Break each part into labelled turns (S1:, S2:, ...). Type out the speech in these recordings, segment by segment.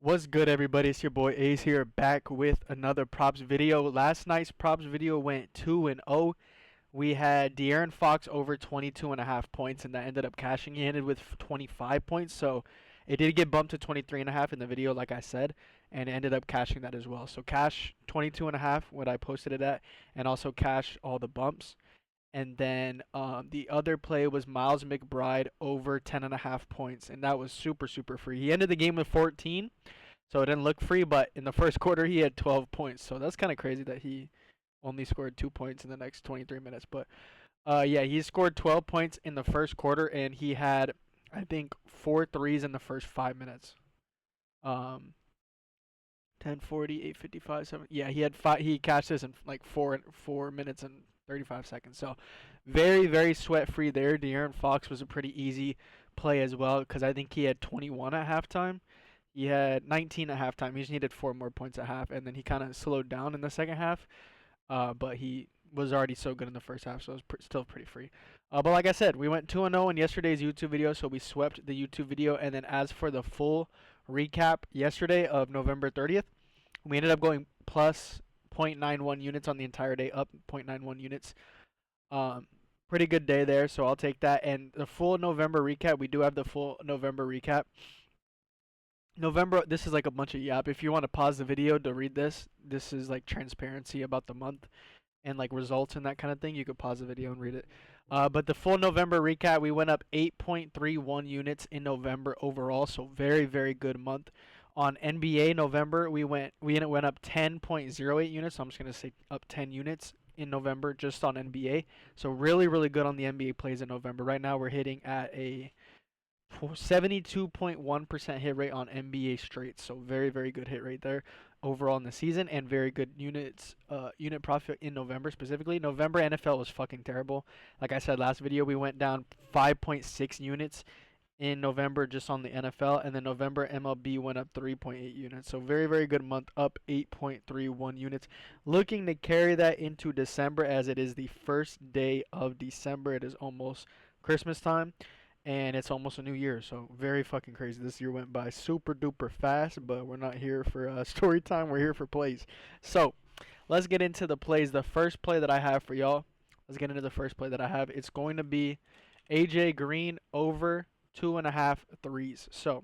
S1: What's good, everybody? It's your boy Ace here, back with another props video. Last night's props video went 2-0. We had De'Aaron Fox over 22.5 points, and that ended up cashing. He ended with 25 points, so it did get bumped to 23.5 in the video, like I said, and it ended up cashing that as well. So cash 22.5, what I posted it at, and also cash all the bumps. And then the other play was Miles McBride over 10.5 points, and that was super, super free. He ended the game with 14, so it didn't look free, but in the first quarter he had 12 points. So that's kind of crazy that he only scored 2 points in the next 23 minutes. But yeah, he scored 12 points in the first quarter, and he had, I think, four threes in the first 5 minutes. Um, 10:40, 8:55, 7. Yeah, he had five. He cashed this in like 4 minutes and 35 seconds. So very, very sweat free there. De'Aaron Fox was a pretty easy play as well because I think he had 21 at halftime. He had 19 at halftime. He just needed four more points at half, and then he kind of slowed down in the second half. But he was already so good in the first half, so it was still pretty free. But like I said, we went 2-0 in yesterday's YouTube video, so we swept the YouTube video. And then as for the full recap yesterday of November 30th, we ended up going plus 0.91 units on the entire day, up 0.91 units. Um, Pretty good day there, so I'll take that. And the full November recap, we do have the full November recap. November, this is like a bunch of yap. If you want to pause the video to read this, this is like transparency about the month and like results and that kind of thing. You could pause the video and read it. But the full November recap, we went up 8.31 units in November overall, so very, very good month. On NBA November, we went up 10.08 units. So I'm just gonna say up 10 units in November just on NBA. So really, really good on the NBA plays in November. Right now, we're hitting at a 72.1% hit rate on NBA straight. So very, very good hit rate there overall in the season, and very good unit profit in November specifically. November NFL was fucking terrible. Like I said last video, we went down 5.6 units in November just on the NFL, and then November MLB went up 3.8 units. So very, very good month, up 8.31 units. Looking to carry that into December, as it is the first day of December. It is almost Christmas time, and it's almost a new year. So very fucking crazy. This year went by super duper fast, but we're not here for story time. We're here for plays. So let's get into the plays. The first play that I have for y'all. Let's get into the first play that I have. It's going to be AJ Green over 2.5 threes. So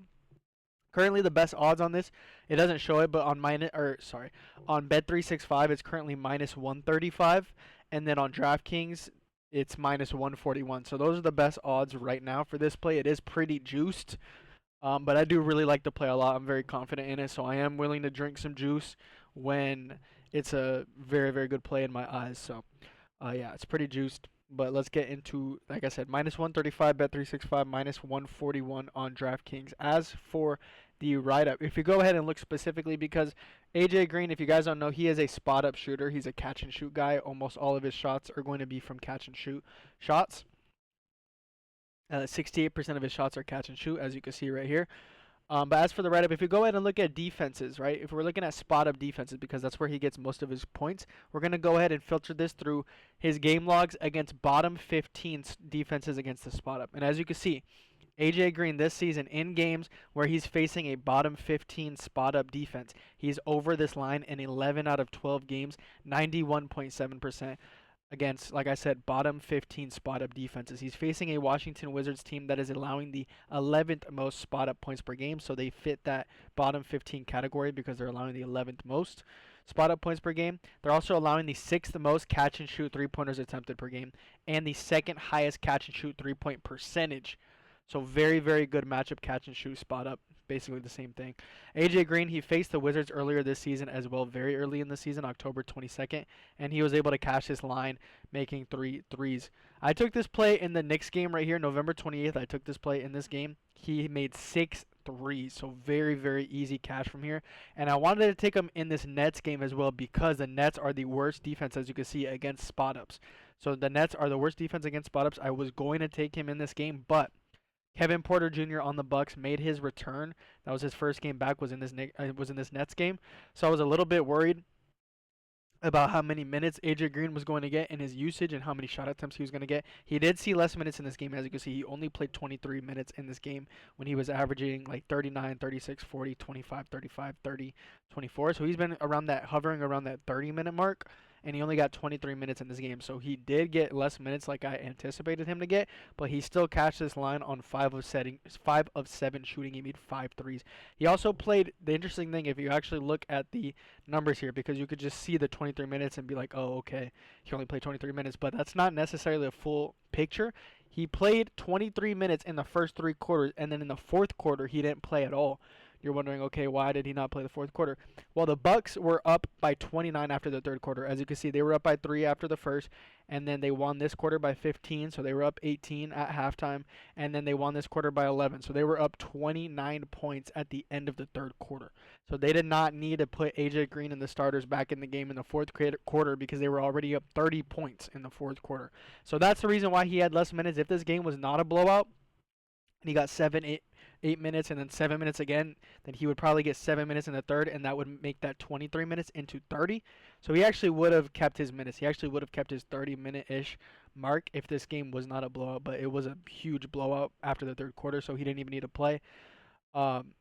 S1: currently the best odds on this, it doesn't show it, but on on Bet365 it's currently minus 135, and then on DraftKings it's minus 141. So those are the best odds right now for this play. It is pretty juiced, but I do really like the play a lot. I'm very confident in it, so I am willing to drink some juice when it's a very, very good play in my eyes. So yeah, it's pretty juiced. But let's get into, like I said, minus 135 Bet365, minus 141 on DraftKings. As for the write up, if you go ahead and look specifically, because AJ Green, if you guys don't know, he is a spot up shooter. He's a catch and shoot guy. Almost all of his shots are going to be from catch and shoot shots. 68% of his shots are catch and shoot, as you can see right here. But as for the write-up, if you go ahead and look at defenses, right? If we're looking at spot-up defenses, because that's where he gets most of his points, we're going to go ahead and filter this through his game logs against bottom 15 defenses against the spot-up. And as you can see, AJ Green this season in games where he's facing a bottom 15 spot-up defense, he's over this line in 11 out of 12 games, 91.7%. Against, like I said, bottom 15 spot up defenses. He's facing a Washington Wizards team that is allowing the 11th most spot up points per game, so they fit that bottom 15 category because they're allowing the 11th most spot up points per game. They're also allowing the 6th most catch and shoot 3-pointers attempted per game, and the second highest catch and shoot 3-point percentage. So very, very good matchup, catch and shoot, spot up. Basically the same thing. AJ Green, he faced the Wizards earlier this season as well, very early in the season, October 22nd, and he was able to cash this line, making 3 threes. I took this play in the Knicks game right here, November 28th. I took this play in this game. He made 6 threes, so very, very easy cash from here. And I wanted to take him in this Nets game as well because the Nets are the worst defense, as you can see, against spot ups. So the Nets are the worst defense against spot ups. I was going to take him in this game, but Kevin Porter Jr. on the Bucks made his return. That was his first game back. Was in this Nets game, so I was a little bit worried about how many minutes AJ Green was going to get in his usage and how many shot attempts he was going to get. He did see less minutes in this game. As you can see, he only played 23 minutes in this game when he was averaging like 39, 36, 40, 25, 35, 30, 24. So he's been around that, hovering around that 30-minute mark, and he only got 23 minutes in this game. So he did get less minutes like I anticipated him to get, but he still cashed this line on 5 of 7 shooting. He made 5 threes. He also played, the interesting thing, if you actually look at the numbers here, because you could just see the 23 minutes and be like, oh, okay, he only played 23 minutes, but that's not necessarily a full picture. He played 23 minutes in the first 3 quarters, and then in the fourth quarter, he didn't play at all. You're wondering, okay, why did he not play the fourth quarter? Well, the Bucks were up by 29 after the third quarter. As you can see, they were up by 3 after the first, and then they won this quarter by 15, so they were up 18 at halftime, and then they won this quarter by 11. So they were up 29 points at the end of the third quarter. So they did not need to put AJ Green and the starters back in the game in the fourth quarter because they were already up 30 points in the fourth quarter. So that's the reason why he had less minutes. If this game was not a blowout, and he got 8 minutes and then 7 minutes again, then he would probably get 7 minutes in the third, and that would make that 23 minutes into 30. So he actually would have kept his minutes. He actually would have kept his 30-minute-ish mark if this game was not a blowout, but it was a huge blowout after the third quarter, so he didn't even need to play.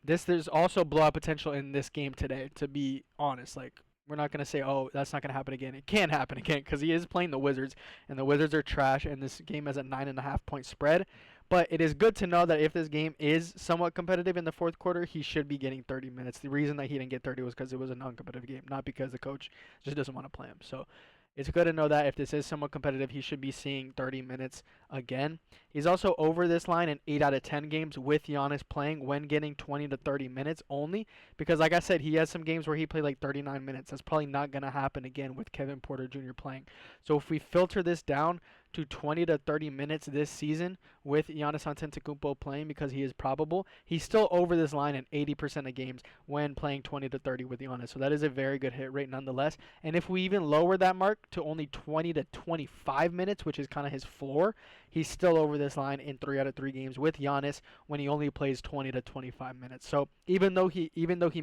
S1: There's also blowout potential in this game today, to be honest. Like, we're not going to say, oh, that's not going to happen again. It can happen again because he is playing the Wizards, and the Wizards are trash, and this game has a 9.5-point spread. But it is good to know that if this game is somewhat competitive in the fourth quarter, he should be getting 30 minutes. The reason that he didn't get 30 was because it was a non-competitive game, not because the coach just doesn't want to play him. So it's good to know that if this is somewhat competitive, he should be seeing 30 minutes again. He's also over this line in 8 out of 10 games with Giannis playing when getting 20 to 30 minutes only. Because like I said, he has some games where he played like 39 minutes. That's probably not going to happen again with Kevin Porter Jr. playing. So if we filter this down to 20 to 30 minutes this season with Giannis Antetokounmpo playing, because he is probable, he's still over this line in 80% of games when playing 20 to 30 with Giannis. So that is a very good hit rate nonetheless. And if we even lower that mark to only 20 to 25 minutes, which is kind of his floor, he's still over this line in 3 out of 3 games with Giannis when he only plays 20 to 25 minutes. So even though he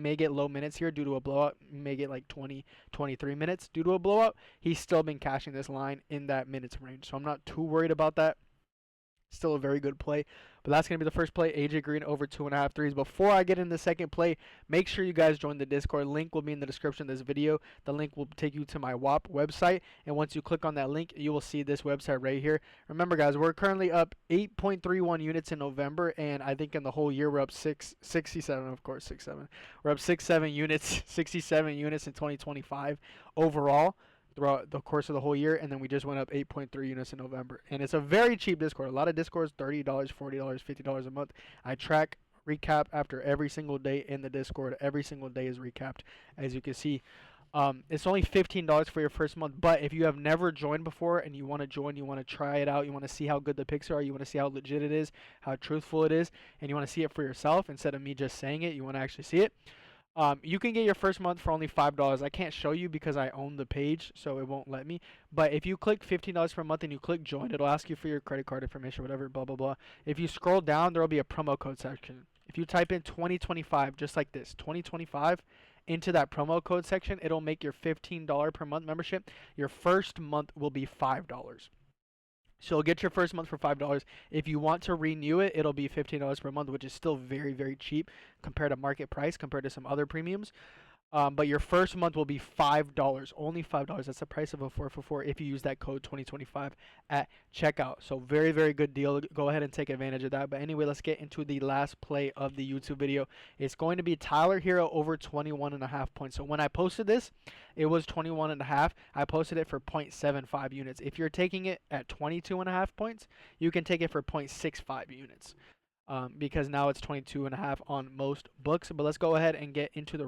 S1: may get low minutes here due to a blowout, he may get like 20, 23 minutes due to a blowout, he's still been cashing this line in that minutes range. So I'm not too worried about that. Still a very good play. But that's going to be the first play, AJ Green over 2.5 threes. Before I get into the second play, make sure you guys join the Discord. Link will be in the description of this video. The link will take you to my WAP website. And once you click on that link, you will see this website right here. Remember, guys, we're currently up 8.31 units in November. And I think in the whole year, we're up 67, of course, 67. We're up 67 units, 67 units in 2025 overall throughout the course of the whole year, and then we just went up 8.3 units in November. And it's a very cheap Discord. A lot of Discords, $30, $40, $50 a month. I track recap after every single day in the Discord. Every single day is recapped, as you can see. It's only $15 for your first month, but if you have never joined before and you want to join, you want to try it out, you want to see how good the picks are, you want to see how legit it is, how truthful it is, and you want to see it for yourself instead of me just saying it, you want to actually see it. You can get your first month for only $5. I can't show you because I own the page, so it won't let me. But if you click $15 per month and you click join, it'll ask you for your credit card information, whatever, blah, blah, blah. If you scroll down, there will be a promo code section. If you type in 2025, just like this, 2025, into that promo code section, it'll make your $15 per month membership. Your first month will be $5. So you'll get your first month for $5. If you want to renew it, it'll be $15 per month, which is still very, very cheap compared to market price, compared to some other premiums. But your first month will be $5, only $5. That's the price of a 4for4 if you use that code 2025 at checkout. So very, very good deal. Go ahead and take advantage of that. But anyway, let's get into the last play of the YouTube video. It's going to be Tyler Hero over 21.5 points. So when I posted this, it was 21.5. I posted it for 0.75 units. If you're taking it at 22.5 points, you can take it for 0.65 units. Because now it's 22.5 on most books. But let's go ahead and get into the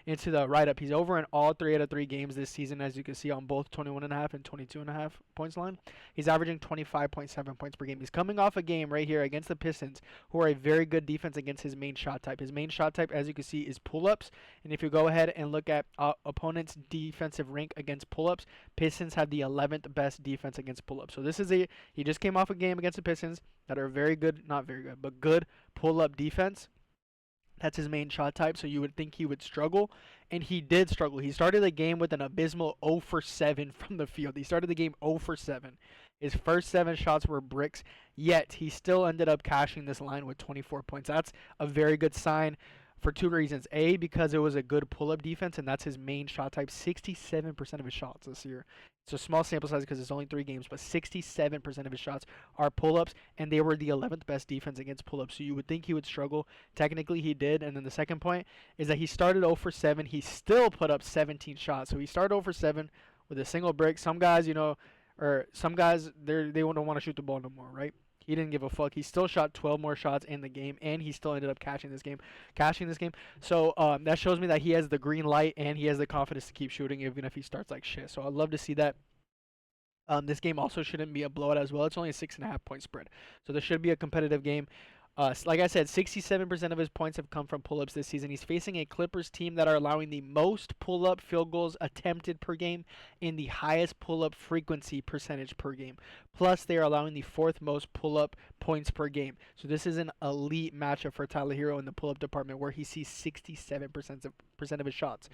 S1: into the write-up. He's over in all 3 out of 3 games this season, as you can see on both 21.5 and 22.5 points line. He's averaging 25.7 points per game. He's coming off a game right here against the Pistons, who are a very good defense against his main shot type. His main shot type, as you can see, is pull-ups. And if you go ahead and look at opponent's defensive rank against pull-ups, Pistons have the 11th best defense against pull-ups. So he just came off a game against the Pistons that are very good, not very good, but good pull-up defense. That's his main shot type, so you would think he would struggle, and he did struggle. He started the game with an abysmal 0 for 7 from the field. He started the game 0 for 7. His first 7 shots were bricks, yet he still ended up cashing this line with 24 points. That's a very good sign for 2 reasons. A, because it was a good pull-up defense, and that's his main shot type. 67% of his shots this year. It's a small sample size because it's only 3 games, but 67% of his shots are pull-ups, and they were the 11th best defense against pull-ups. So you would think he would struggle. Technically, he did. And then the second point is that he started 0 for 7. He still put up 17 shots. So he started 0 for 7 with a single brick. Some guys, some guys, they don't want to shoot the ball no more, right? He didn't give a fuck. He still shot 12 more shots in the game, and he still ended up cashing this game. So that shows me that he has the green light, and he has the confidence to keep shooting even if he starts like shit. So I'd love to see that. This game also shouldn't be a blowout as well. It's only a 6.5 point spread. So this should be a competitive game. Like I said, 67% of his points have come from pull-ups this season. He's facing a Clippers team that are allowing the most pull-up field goals attempted per game and the highest pull-up frequency percentage per game. Plus, they are allowing the 4th most pull-up points per game. So this is an elite matchup for Tyler Hero in the pull-up department, where he sees 67% of his shots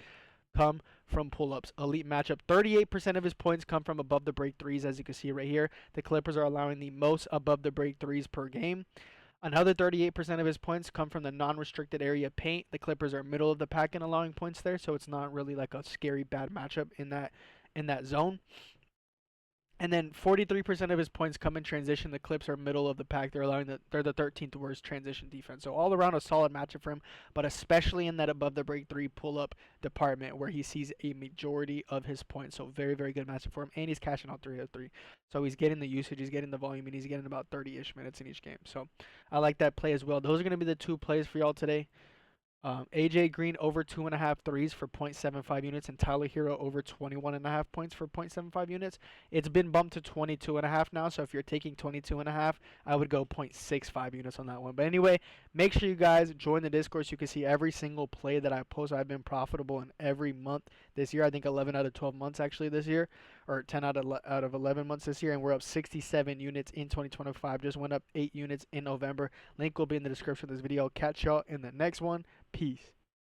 S1: come from pull-ups. Elite matchup. 38% of his points come from above the break threes, as you can see right here. The Clippers are allowing the most above the break threes per game. Another 38% of his points come from the non-restricted area paint. The Clippers are middle of the pack in allowing points there, so it's not really like a scary bad matchup in that zone. And then 43% of his points come in transition. The Clips are middle of the pack. They're the 13th worst transition defense. So all around a solid matchup for him, but especially in that above the break 3 pull-up department where he sees a majority of his points. So very, very good matchup for him. And he's cashing out 3 out of 3. So he's getting the usage, he's getting the volume, and he's getting about 30-ish minutes in each game. So I like that play as well. Those are going to be the 2 plays for y'all today. AJ Green over 2.5 threes for 0.75 units, and Tyler Hero over 21.5 points for 0.75 units. It's been bumped to 22.5 now, so if you're taking 22.5, I would go 0.65 units on that one. But anyway, make sure you guys join the Discord so you can see every single play that I post. I've been profitable in every month this year. I think 11 out of 12 months actually this year, or 10 out of 11 months this year, and we're up 67 units in 2025. Just went up 8 units in November. Link will be in the description of this video. Catch y'all in the next one. Peace.